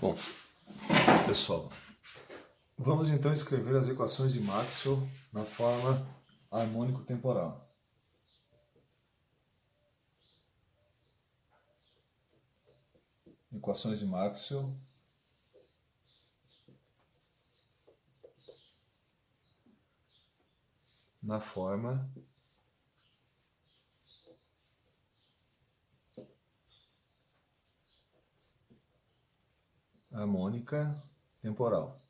Bom, pessoal, vamos então escrever as equações de Maxwell na forma harmônico-temporal. Equações de Maxwell na forma harmônica temporal.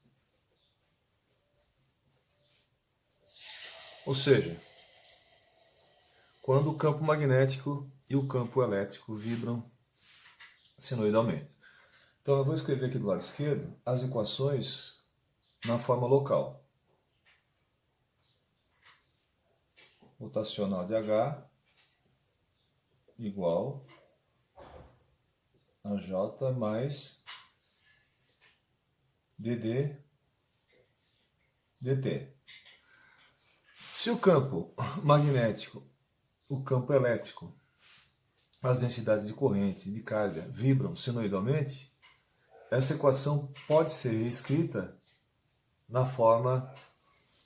Ou seja, quando o campo magnético e o campo elétrico vibram senoidalmente. Então eu vou escrever aqui do lado esquerdo as equações na forma local. Rotacional de H igual a J mais dd dt. Se o campo magnético, o campo elétrico, as densidades de corrente e de carga vibram senoidalmente, essa equação pode ser reescrita na forma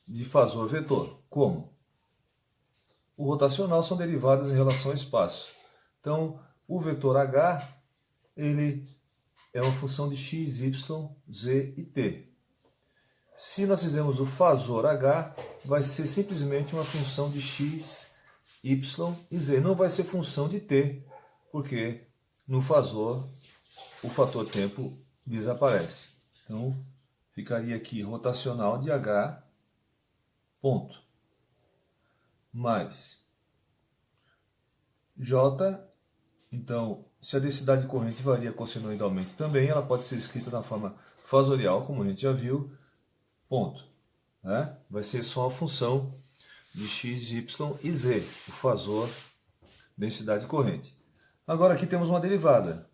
de fasor vetor. Como? O rotacional são derivadas em relação ao espaço. Então, o vetor H, ele é uma função de x, y, z e t. Se nós fizermos o fasor H, vai ser simplesmente uma função de x, y e z. Não vai ser função de t, porque no fasor o fator tempo desaparece. Então, ficaria aqui rotacional de H, ponto, mais J. Então, se a densidade de corrente varia cossenoidalmente também, ela pode ser escrita na forma fasorial, como a gente já viu, ponto. Né? Vai ser só a função de x, y e z, o fasor, densidade de corrente. Agora aqui temos uma derivada.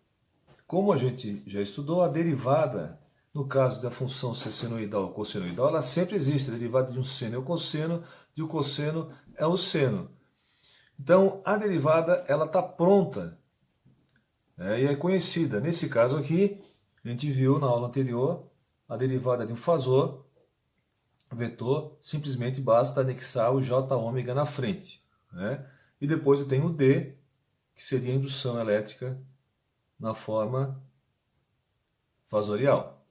Como a gente já estudou, a derivada, no caso da função ser senoidal ou cossenoidal, ela sempre existe. A derivada de um seno é o cosseno, de um cosseno é o seno. Então, a derivada ela está pronta, né, e é conhecida. Nesse caso aqui, a gente viu na aula anterior, a derivada de um fasor vetor, simplesmente basta anexar o J-ômega na frente. Né? E depois eu tenho o D, que seria a indução elétrica na forma fasorial.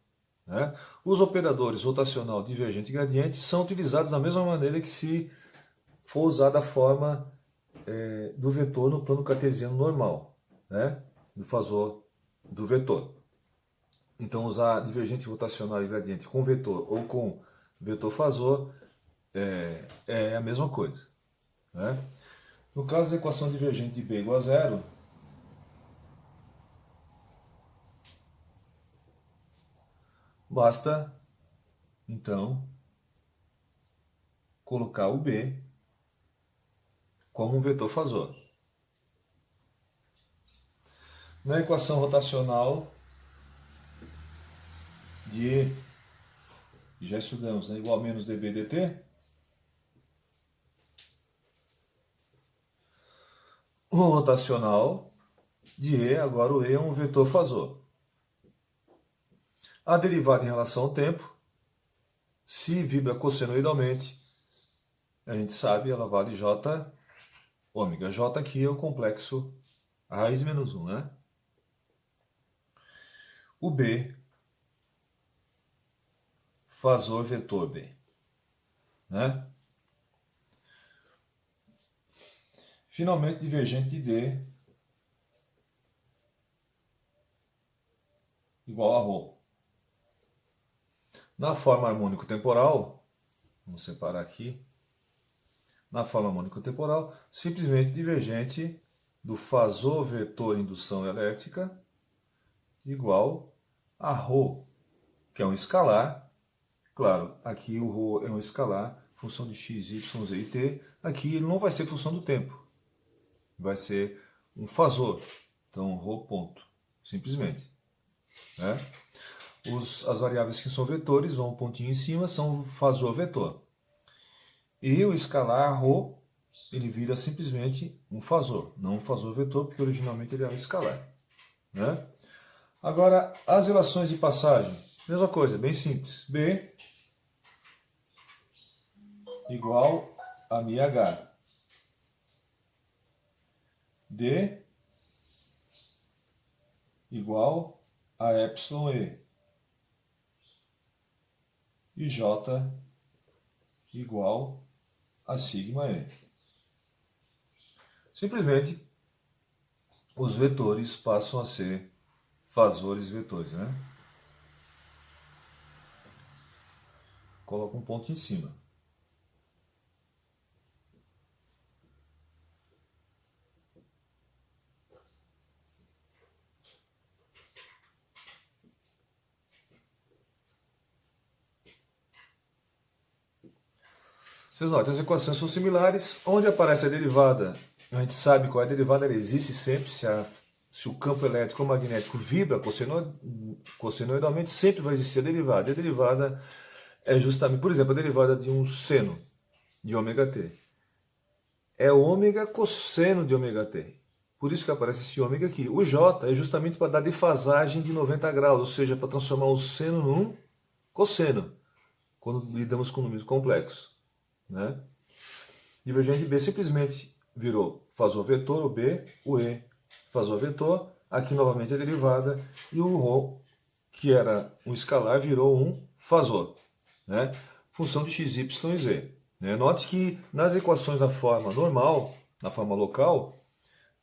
Né? Os operadores rotacional, divergente e gradiente são utilizados da mesma maneira que se for usada a forma do vetor no plano cartesiano normal, né? Do fasor do vetor. Então, usar divergente rotacional e gradiente com vetor ou com vetor fasor é a mesma coisa. Né? No caso da equação divergente de B igual a zero, basta, então, colocar o B como um vetor fasor. Na equação rotacional de E, que já estudamos, né? Igual a menos dB dt, o rotacional de E, agora o E é um vetor fasor. A derivada em relação ao tempo, se vibra cossenoidalmente, a gente sabe, ela vale J ômega. J aqui é o complexo a raiz menos 1, né? O B, fasor vetor B. Né? Finalmente, divergente de D igual a ρ. Na forma harmônico-temporal, vamos separar aqui, na forma harmônico-temporal, simplesmente divergente do fasor vetor indução elétrica igual a ρ, que é um escalar. Claro, aqui o ρ é um escalar, função de x, y, z e t. Aqui ele não vai ser função do tempo, vai ser um fasor. Então, ρ ponto, simplesmente. Né? As variáveis que são vetores, vão um pontinho em cima, são fasor vetor. E o escalar ρ, ele vira simplesmente um fasor, não um fasor vetor, porque originalmente ele era um escalar. Né? Agora, as relações de passagem. Mesma coisa, bem simples. B igual a μh. D igual a εe. E J igual a σe. Simplesmente, os vetores passam a ser fasores vetores, né? Coloca um ponto em cima. Vocês notam, as equações são similares. Onde aparece a derivada, a gente sabe qual é a derivada, ela existe sempre. Se o campo elétrico ou magnético vibra cossenoidalmente, sempre vai existir a derivada. E a derivada é justamente, por exemplo, a derivada de um seno de ômega-t. É ômega cosseno de ômega-t. Por isso que aparece esse ômega aqui. O J é justamente para dar defasagem de 90 graus, ou seja, para transformar o seno num cosseno, quando lidamos com números complexos. Né? Divergente B simplesmente virou fasor vetor, o B, o E, fasor vetor, aqui novamente a derivada, e o ρ, que era um escalar, virou um fasor, né? Função de x, y e z. Né? Note que nas equações da forma normal, na forma local,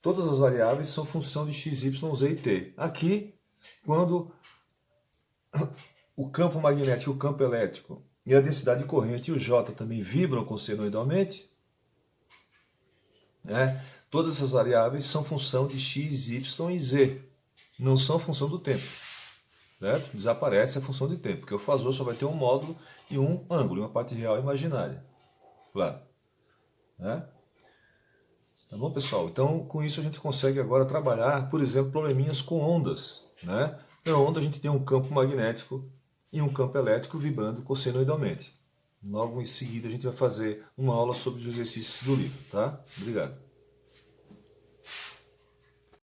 todas as variáveis são função de x, y, z e t. Aqui, quando o campo magnético e o campo elétrico e a densidade corrente e o J também vibram cossenoidalmente, né? Todas essas variáveis são função de x, y e z, não são função do tempo. Certo? Desaparece a função de tempo, porque o fasor só vai ter um módulo e um ângulo, uma parte real e imaginária. Claro. Né? Tá bom, pessoal? Então, com isso a gente consegue agora trabalhar, por exemplo, probleminhas com ondas. Né? Na onda a gente tem um campo magnético e um campo elétrico vibrando cossenoidalmente. Logo em seguida a gente vai fazer uma aula sobre os exercícios do livro, tá? Obrigado.